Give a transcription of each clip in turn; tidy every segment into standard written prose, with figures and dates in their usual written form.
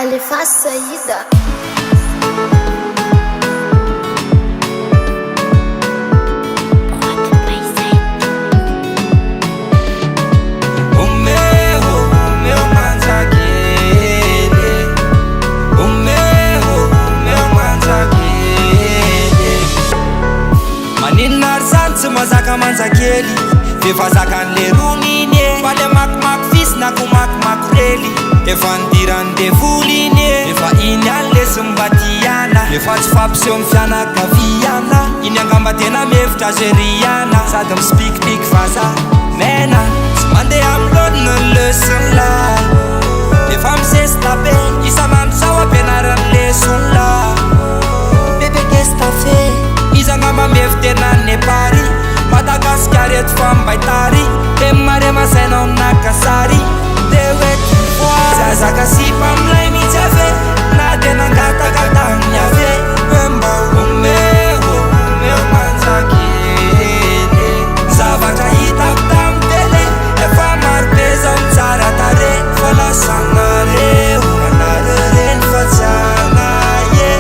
Alifa Saida. Tsy mazaka manjakely efa zakan'le roniny e fa le makimaky fisy na ko makimaky rely efa nidirany devoly iny e efa iny any lesy mba tiana efa tsy fampiseho ny fianakaviana iny angamba tena mevitra azo eriana sady mispikipik vaza mena tsy mandeha amilodina ny leçon la efa misesy tape isanandro zao ampianarany leçon la bebe qu'est-ce t'as fait izy angamba mevy tena ny pari Madagasikara eto fa mbaitary de mare masainao nakasary de oeky fois zazaka sipa amilay mitsy ave na de nangatakata amin'ny ave hoe mba omeo manjakely zavatra hitako tamy tele efa marobe zao mitsara tare fa lasanareo anarereny fa tsy anaye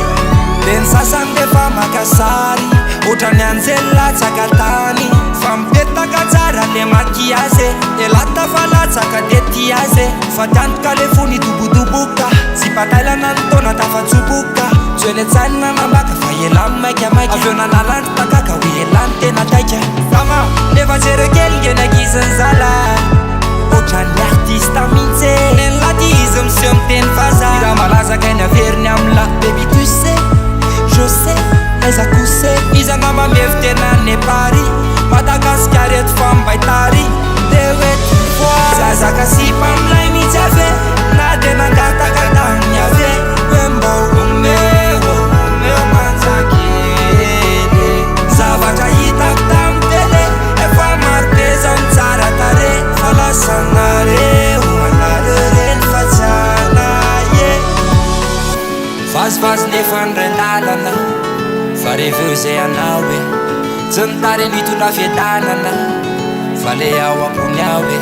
de ny sasany defa makasary otrany anjely latsaka tany fa mipetaka tsara le makiazy e lata latsaka de tiazy fa tiantoka le fony dobodoboka sy batailana ny taona tafatsoboka joele tsanina nambaka fa elany maikamaika aveo nanalany takaka hoe elany tena taika fama nefa jerekely ngeny akiziny zala otrany artista mihitsy neny laty izy miseho miteny vaza raha malazaka iny averiny amla baby tu sais je sais aiza kose izy angamba mevy tena ny pari Madagasikara eto fa mbaitary de oeky fois zazaka sipa amilay mitsy ave na de nangatakata amin'ny ave hoe mba omeo manjakely zavatra hitako tamy tele efa marobe zao mitsara tare fa lasanareo anarereny fa tsy anaye vazivazy nefa ndraindalana fa reveo zay anao e tsy nitary nitondra fiadanana fa le ao ambony ao e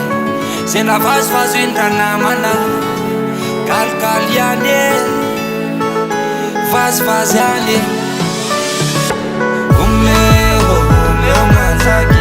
zay navazovazo indranamana kalikaly any e vazovazy any e omeo manjaky